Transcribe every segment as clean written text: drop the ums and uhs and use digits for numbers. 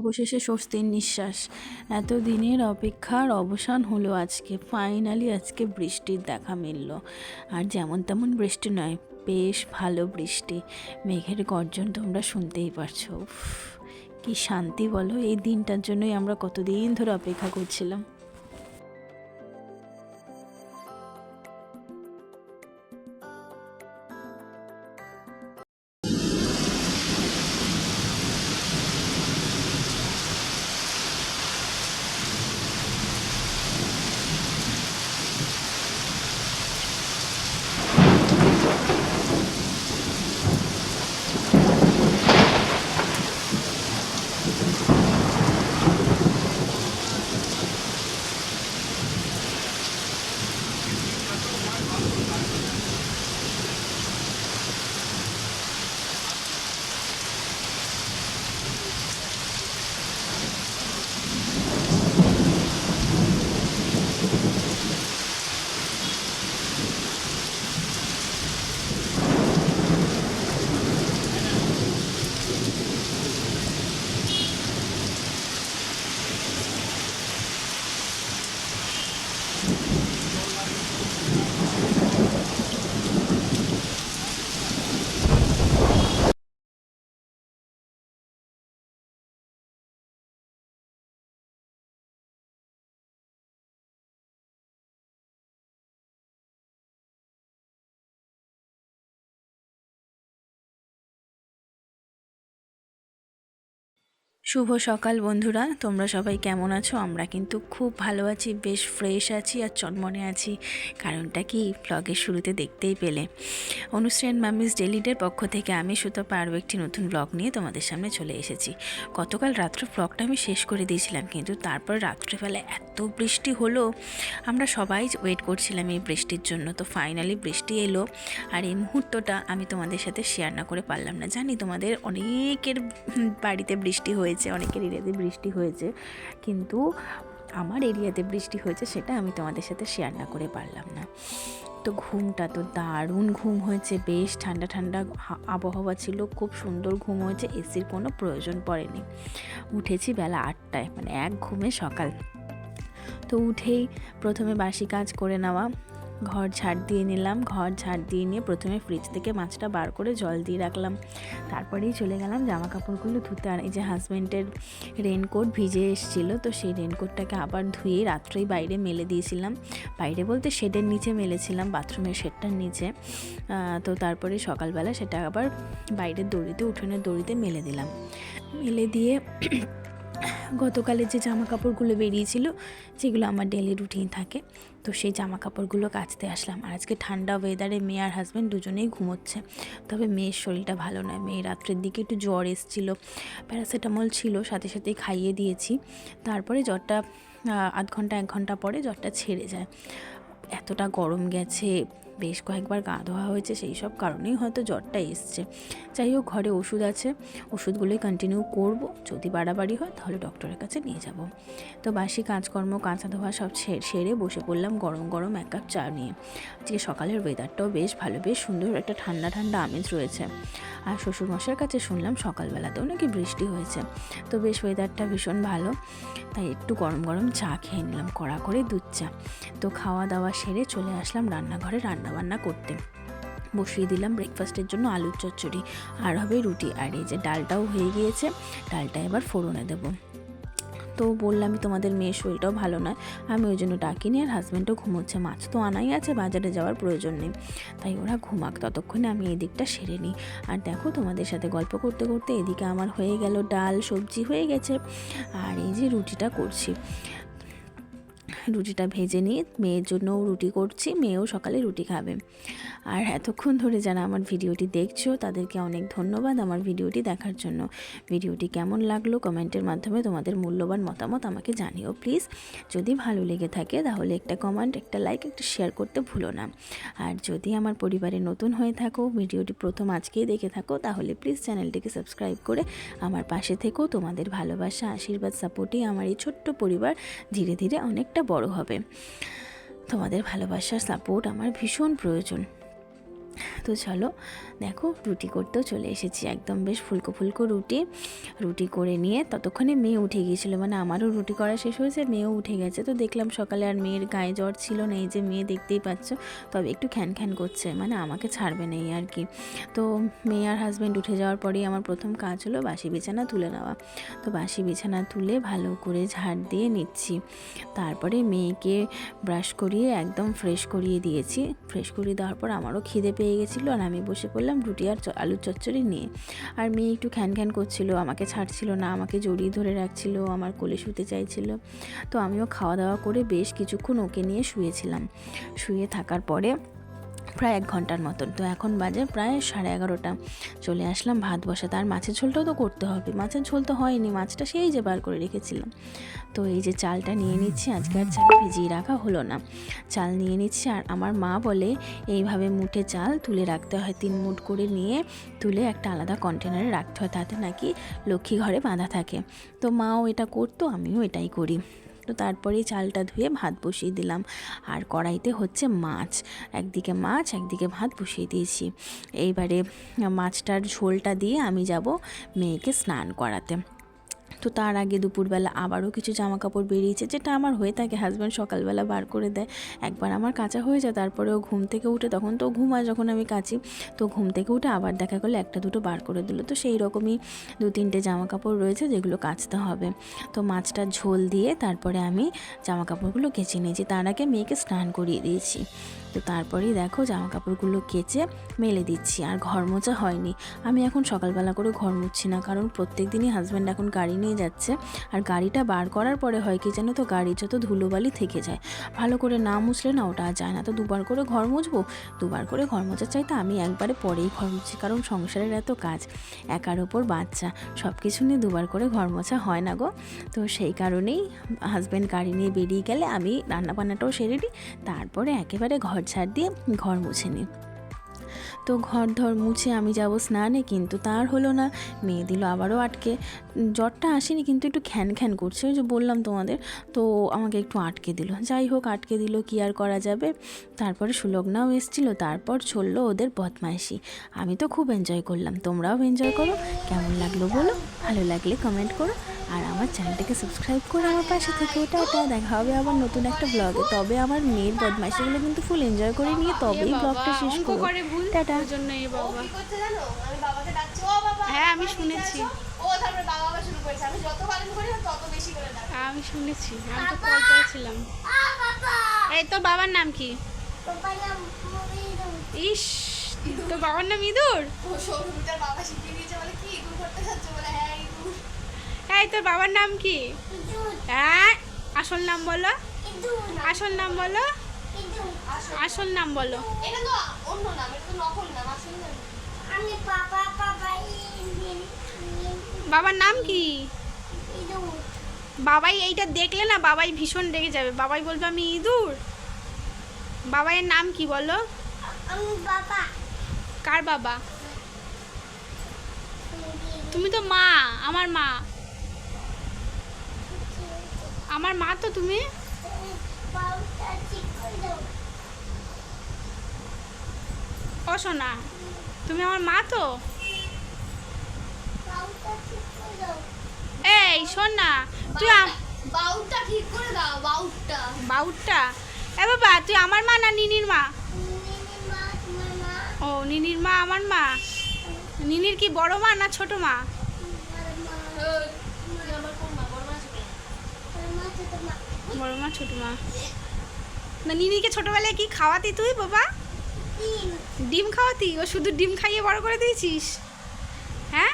অবশেষে স্বস্তির নিঃশ্বাস। এত দিনের অপেক্ষার অবসান হলো আজকে। ফাইনালি আজকে বৃষ্টির দেখা মিলল। আর যেমন তেমন বৃষ্টি নয়, বেশ ভালো বৃষ্টি। মেঘের গর্জন তোমরা শুনতেই পারছো। উফ, কি শান্তি বলো! এই দিনটার জন্যই আমরা কতদিন ধরে অপেক্ষা করছিলাম। শুভ সকাল বন্ধুরা, তোমরা সবাই কেমন আছো? আমরা কিন্তু খুব ভালো আছি, বেশ ফ্রেশ আছি আর চনমনে আছি। কারণটা কি ব্লগের শুরুতে দেখতেই পেলে। অনুশ্রেণ মামিস ডেলিডের পক্ষ থেকে আমি সুতপা আরও একটি নতুন ব্লগ নিয়ে তোমাদের সামনে চলে এসেছি। গতকাল রাত্রে ব্লগটা আমি শেষ করে দিয়েছিলাম, কিন্তু তারপর রাত্রেবেলায় এত বৃষ্টি হলো, আমরা সবাই ওয়েট করছিলাম এই বৃষ্টির জন্য। তো ফাইনালি বৃষ্টি এলো, আর এই মুহূর্তটা আমি তোমাদের সাথে শেয়ার না করে পারলাম না। জানি তোমাদের অনেকের বাড়িতে বৃষ্টি হয়েছে, অনেকের এরিয়াতে বৃষ্টি হয়েছে, কিন্তু আমার এরিয়াতে বৃষ্টি হয়েছে সেটা আমি তোমাদের সাথে শেয়ার না করে পারলাম না। তো ঘুমটা তো দারুণ ঘুম হয়েছে, বেশ ঠান্ডা ঠান্ডা আবহাওয়া ছিল, খুব সুন্দর ঘুম হয়েছে, এসির কোনো প্রয়োজন পড়েনি। উঠেছি বেলা 8টায়, মানে এক ঘুমে সকাল। তো উঠেই প্রথমে বাসি কাজ করে নেওয়া, ঘর ঝাড় দিয়ে নিলাম। ঘর ঝাড় দিয়ে নিয়ে প্রথমে ফ্রিজ থেকে মাছটা বার করে জল দিয়ে রাখলাম। তারপরেই চলে গেলাম জামা কাপড়গুলো ধুতে। আর এই যে হাজব্যান্ডের রেনকোট ভিজে এসেছিলো, তো সেই রেনকোটটাকে আবার ধুয়ে রাত্রেই বাইরে মেলে দিয়েছিলাম। বাইরে বলতে শেডের নিচে মেলেছিলাম, বাথরুমের শেডটার নিচে। তো তারপরে সকালবেলা সেটা আবার বাইরের দড়িতে, উঠোনের দড়িতে মেলে দিলাম। মেলে দিয়ে গতকালের যে জামা কাপড়গুলো বেরিয়েছিল, যেগুলো আমার ডেলি রুটিন থাকে, তো সেই জামা কাপড়গুলো কাচতে আসলাম। আর আজকে ঠান্ডা ওয়েদারে মেয়ে আর হাজব্যান্ড দুজনেই ঘুমোচ্ছে। তবে মেয়ের শরীরটা ভালো নয়, মেয়ে রাত্রের দিকে একটু জ্বর এসেছিলো, প্যারাসিটামল ছিল, সাথে সাথেই খাইয়ে দিয়েছি। তারপরে জ্বরটা আধ ঘন্টা 1 ঘন্টা পরে জ্বরটা ছেড়ে যায়। এতটা গরম গেছে, বেশ কয়েকবার গা ধোয়া হয়েছে, সেই সব কারণেই হয়তো জ্বরটা এসছে। যাই হোক, ঘরে ওষুধ আছে, ওষুধগুলোই কন্টিনিউ করব। যদি বাড়াবাড়ি হয় তাহলে ডক্টরের কাছে নিয়ে যাব। তো বাসি কাজকর্ম, কাঁচা ধোয়া সব সেরে বসে পড়লাম গরম গরম 1 কাপ চা নিয়ে। আজকে সকালের ওয়েদারটাও বেশ ভালো, বেশ সুন্দর একটা ঠান্ডা ঠান্ডা আমেজ রয়েছে। আর শ্বশুরমশাইয়ের কাছে শুনলাম সকালবেলাতেও নাকি বৃষ্টি হয়েছে, তো বেশ ওয়েদারটা ভীষণ ভালো। তাই একটু গরম গরম চা খেয়ে নিলাম, কড়া করে দুধ চা। তো খাওয়া দাওয়া সেরে চলে আসলাম রান্নাঘরে রান্নাবান্না করতে। বসিয়ে দিলাম ব্রেকফাস্টের জন্য আলুর চচ্চড়ি, আর হবে রুটি। আর এই যে ডালটাও হয়ে গিয়েছে, ডালটা এবার ফোড়নে দেবো। তো বললামই তোমাদের মেয়ের শরীরটাও ভালো নয়, আমি ওই জন্য ডাকিনি। আর হাজব্যান্ডও ঘুমোচ্ছে, মাছ তো আনাই আছে, বাজারে যাওয়ার প্রয়োজন নেই, তাই ওরা ঘুমাক, ততক্ষণে আমি এই দিকটা সেরে নিই। আর দেখো, তোমাদের সাথে গল্প করতে করতে এদিকে আমার হয়ে গেল, ডাল সবজি হয়ে গেছে। আর এই যে রুটিটা করছি, রুটিটা ভেজে নিয়ে মেয়ের জন্যও রুটি করছি, মেয়েও সকালে রুটি খাবে। আর এতক্ষণ ধরে যারা আমার ভিডিওটি দেখছো তাদেরকে অনেক ধন্যবাদ আমার ভিডিওটি দেখার জন্য। ভিডিওটি কেমন লাগলো কমেন্টের মাধ্যমে তোমাদের মূল্যবান মতামত আমাকে জানিও প্লিজ। যদি ভালো লেগে থাকে তাহলে একটা কমেন্ট, একটা লাইক, একটা শেয়ার করতে ভুলো না। আর যদি আমার পরিবারে নতুন হয়ে থাকো, ভিডিওটি প্রথম আজকেই দেখে থাকো, তাহলে প্লিজ চ্যানেলটিকে সাবস্ক্রাইব করে আমার পাশে থেকো। তোমাদের ভালোবাসা, আশীর্বাদ, সাপোর্টই আমার এই ছোট্ট পরিবার ধীরে ধীরে অনেকটা বড় হবে। তোমাদের ভালোবাসার সাপোর্ট আমার ভীষণ প্রয়োজন। তো চলো দেখো রুটি করতেও চলে এসেছি, একদম বেশ ফুলকো ফুলকো রুটি করে নিয়ে ততক্ষণে মেয়ে উঠে গিয়েছিলো, মানে আমারও রুটি করা শেষ হয়েছে, মেয়েও উঠে গেছে। তো দেখলাম সকালে আর মেয়ের গায়ে জ্বর ছিল না, এই যে মেয়ে দেখতেই পাচ্ছ, তবে একটু খ্যান করছে, মানে আমাকে ছাড়বে না এই আর কি। তো মেয়ে আর হাজব্যান্ড উঠে যাওয়ার পরেই আমার প্রথম কাজ হলো বাসি বিছানা তুলে নেওয়া। তো বাসি বিছানা তুলে ভালো করে ঝাড় দিয়ে নিচ্ছি, তারপরে মেয়েকে ব্রাশ করিয়ে একদম ফ্রেশ করিয়ে দিয়েছি। ফ্রেশ করিয়ে দেওয়ার পর আমারও খিদে পেয়ে গেছিলো, আর আমি বসে পড়লাম রুটি আর আলুর চচ্চড়ি নিয়ে। আর মেয়ে একটু খ্যান করছিল, আমাকে ছাড়ছিল না, আমাকে জড়িয়ে ধরে রাখছিল, আমার কোলে শুতে চাইছিল। তো আমিও খাওয়া দাওয়া করে বেশ কিছুক্ষণ ওকে নিয়ে শুয়েছিলাম। শুয়ে থাকার পরে প্রায় 1 ঘন্টার মতন, তো এখন বাজে প্রায় 11:30। চলে আসলাম ভাত বসাতে, আর মাছের ঝোলটাও তো করতে হবে। মাছের ঝোল তো হয়নি, মাছটা সেই যে বার করে রেখেছিলাম। তো এই যে চালটা নিয়ে নিচ্ছি, আজকে আর চাল ভিজিয়ে রাখা হলো না, চাল নিয়ে নিচ্ছি। আর আমার মা বলে এইভাবে মুঠে চাল তুলে রাখতে হয়, 3 মুঠ করে নিয়ে তুলে একটা আলাদা কন্টেনারে রাখতে হয়, তাতে নাকি লক্ষ্মী ঘরে বাঁধা থাকে। তো মাও এটা করতো, আমিও এটাই করি। তো তারপরেই চালটা ধুয়ে ভাত বসিয়ে দিলাম, আর কড়াইতে হচ্ছে মাছ, একদিকে মাছ একদিকে ভাত বসিয়ে দিয়েছি। এইবারে মাছটার ঝোলটা দিয়ে আমি যাব মেয়েকে স্নান করাতে। তো তার আগে দুপুরবেলা আবারও কিছু জামা কাপড় বেরিয়েছে, যেটা আমার হয়ে থাকে, হাজব্যান্ড সকালবেলা বার করে দেয়। একবার আমার কাচা হয়ে যায়, তারপরেও ঘুম থেকে উঠে, তখন তো ঘুমায় যখন আমি কাচি, তো ঘুম থেকে উঠে আবার দেখা করলে 1-2 বার করে দিল। তো সেই রকমই 2-3টে জামা কাপড় রয়েছে যেগুলো কাচতে হবে। তো মাছটার ঝোল দিয়ে তারপরে আমি জামা কাপড়গুলো কেচে নিয়েছি, তার আগে মেয়েকে স্নান করিয়ে দিয়েছি। তো তারপরেই দেখো জামা কাপড়গুলো কেচে মেলে দিচ্ছি। আর ঘর মোছা হয়নি, আমি এখন সকালবেলা করে ঘর মুছছি না, কারণ প্রত্যেক দিনই হাজব্যান্ড এখন গাড়ি নিয়ে যাচ্ছে, আর গাড়িটা বার করার পরে হয় কি জানো তো, গাড়ির যত ধুলোবালি থেকে যায়, ভালো করে না মুছলে না ওটা আর যায় না। তো 2বার করে ঘর মুছবো, 2বার করে ঘর মোছার চাইতে আমি একবারে পরেই ঘর মুছছি, কারণ সংসারের এত কাজ, একার ওপর বাচ্চা, সব কিছু নিয়ে 2বার করে ঘর মোছা হয় না গো। তো সেই কারণেই হাজব্যান্ড গাড়ি নিয়ে বেরিয়ে গেলে আমি রান্নাবান্নাটাও সেরে নিই, তারপরে একেবারে ঘর ঝাড় দিয়ে ঘর মুছে নিই। তো ঘর মুছে আমি যাব স্নানে, কিন্তু তার হলো না, মেয়ে দিল আবারও আটকে। জ্বরটা আসেনি, কিন্তু একটু খ্যান করছে, ওই যে বললাম তোমাদের, তো আমাকে একটু আটকে দিল। যাই হোক, আটকে দিল, কি আর করা যাবে। তারপরে সুলগ্নাও এসেছিলো, তারপর চললো ওদের বদমাইশি। আমি তো খুব এনজয় করলাম, তোমরাও এনজয় করো। কেমন লাগলো বলো, ভালো লাগলে কমেন্ট করো, আর আমার চ্যানেলটাকে সাবস্ক্রাইব করে আমার পাশে থেকে। টাটা, দেখা হবে আবার নতুন একটা ব্লগে। তবে আমার মেয়ের বদমাইশিগুলো কিন্তু ফুল এনজয় করে নিয়ে তবেই ব্লগটা শেষ করবো। টাটা। জন্য এই বাবা কি করতে জানো, আমি বাবাকে ডাকছি, ও বাবা। হ্যাঁ আমি শুনেছি, ও তারপরে বাবা আবার শুরু করেছে, আমি যত বারণ করি তত বেশি করে ডাকে। আমি শুনেছি, আমি তো কল করেছিলাম। এই তো বাবার নাম কি? বাবার নাম ইঁদুর। ইস, তো বাবার নাম ইঁদুর? ও সৌরভীটার বাবা শিখিয়ে দিয়েছে, বলে কি ইঁদুর করতে যাচ্ছে, বলে হ্যাঁ ইঁদুর। এই তোর বাবার নাম কি? ইঁদুর। হ্যাঁ, আসল নাম বলো। ইঁদুর। আসল নাম বলো। আসল নাম বলো। এটা তো অন্য নাম, এটা তো নকল নাম, আসল নাম। আমি বাবার নাম কি? ইঁদুর। বাবাই এইটা দেখলে না, বাবাই ভীষণ রেগে যাবে, বাবাই বলবে আমি ইঁদুর। বাবাইয়ের নাম কি বলো? আমি বাবা। কার বাবা? তুমি তো মা, আমার মা, আমার মা তো তুমি। ও সোনা, তুমি আমার মা তো। এই শোন না, তুই বাউটটা ঠিক করে দাও, বাউটটা। এ বাবা, তুই আমার মা না নিনির মা? ও নিনির মা আমার মা। নিনির কি বড় মা না ছোট মা? বড় মা ছোট মা। না নিনিকে ছোটবেলায় কি খাওয়াতি তুই বাবা? ডিম খাওয়াতি? ও শুধু ডিম খাইয়ে বড় করে দিয়েছিস? হ্যাঁ,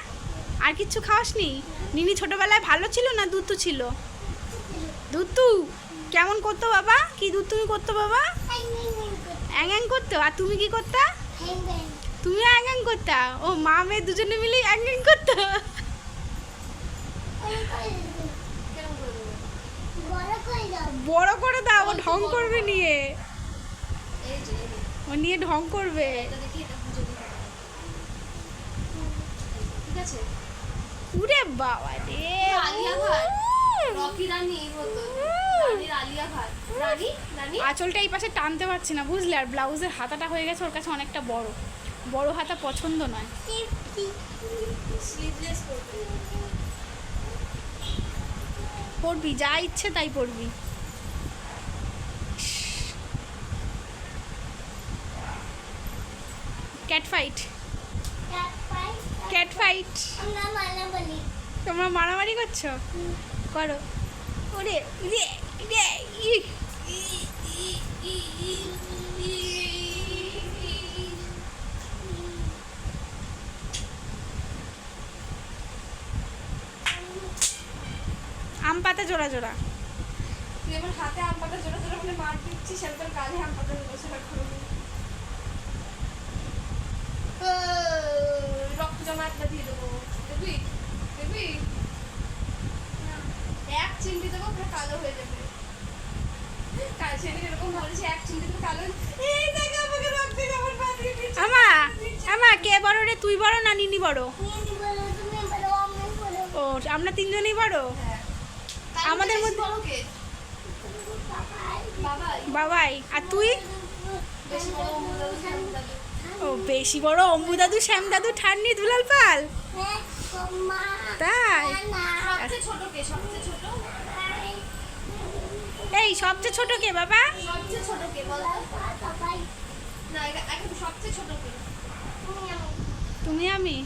আর কিচ্ছু খাওয়াসনি? নিনি ছোটবেলায় ভালো ছিল না দুধ ছিল? দুধ কেমন করতো বাবা? কি দুধ তুমি করতো বাবা? অ্যাং করতো। আর তুমি কি করতা? তুমি অ্যাং করতা? ও মা মেয়ে দুজনে মিলে অ্যাং করতো। বড় করে দাও, ও ঢং করবে নিয়ে, ও নিয়ে ঢং করবে। উরে বাবা রে, আলিয়া ভাট, রকি রানী, এই মতো রানীর আলিয়া ভাট। আঁচলটা এই পাশে টানতে পারছি না বুঝলে, আর ব্লাউজের হাতাটা হয়ে গেছে ওর কাছে অনেকটা বড়, বড় হাতা পছন্দ নয়। পরবি যা ইচ্ছে তাই পরবি। Cat fight, cat fight. তোমরা মারামারি করছো, করো। ওরে রে রে আম পাতা জোড়া জোড়া। তুই আমার হাতে আম পাতা জোড়া জোড়া করে মার দিচ্ছিস, আমি তোর গালে আম পাতা জোড়া জোড়া করবো। রক্ত জমা একটা দিয়ে দেবো, দেখবি দেখবি, এক চিমটি দেবো পুরো কালো হয়ে যাবে। কাল সেদিন এরকম বলেছি এক চিমটি দেবো কালো, এই দেখে আমাকে রক্ত জমা পা দিয়ে দিচ্ছে। আমা আমা কে বড় রে, তুই বড় না নিনি বড়? ও আমরা তিনজনই বড়। আমাদের মধ্যে বড় কে? বাবাই। বাবাই। আর তুই? বেশি বড় মুদাদু দাদু। ও বেশি বড় অম্বু দাদু, শ্যাম দাদু, ঠান্নি, দুলাল পাল। তাই? সবচেয়ে ছোট কে? সবচেয়ে ছোট? এই সবচেয়ে ছোট কে বাবা? সবচেয়ে ছোট কে বল তো? না এখন সবচেয়ে ছোট কে? তুমি আমি।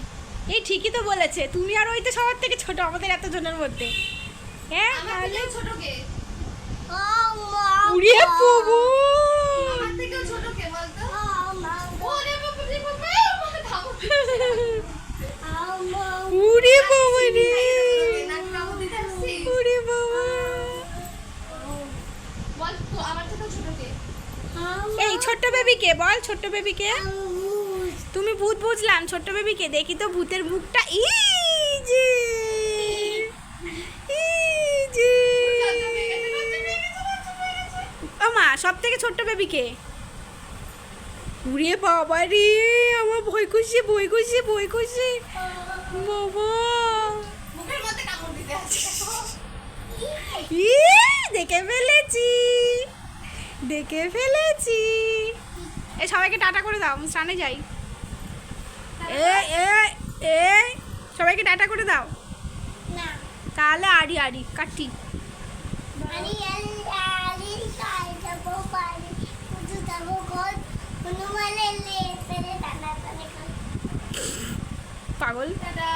এই ঠিকই তো বলেছে, তুমি আর ওই তো সবার থেকে ছোট আমাদের এত জনের মধ্যে। হ্যাঁ আমার থেকেও ছোট কে? উড়িয়ে বাবু, আমার থেকেও ছোট কে বল তো? ওরে বাবা রে বাবা, আমাকে ধামো। উড়িয়ে বাবা রে, না ধামো দিতে আসছি। উড়িয়ে বাবা। বল তো আমার থেকেও ছোট কে? এই ছোট্ট বেবি কে বল, ছোট্ট বেবি কে? তুমি ভূত বুঝলাম, ছোট্ট বেবি কে? দেখি তো ভূতের মুখটা। ই যে ই যে আমা সব থেকে ছোট্ট বেবি কে? উড়িয়ে বাবা রে, আমার ভয় করছে, ভয় করছে, ভয় করছে বাবা। মুখের মধ্যে কামড় দিতে আসছে। ই দেখে ফেলেছি, দেখে ফেলেছি। এই সবাইকে টাটা করে দাও, আমি স্নানে যাই। এ এ এ সবাইকে টাটা করে দাও। তাহলে আড়ি আড়ি কাটি। পাগল। টাটা।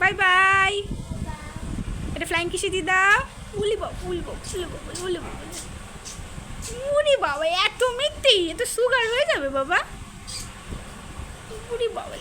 Bye bye. এটা ফ্লাইং কিসি দিয়ে দাও। উলি বাবা, উলি বাবা, উলি বাবা, উলি বাবা। উরি বাবা, এত মিথ্যে, এত সুগার হয়ে যাবে বাবা। উরি বাবা।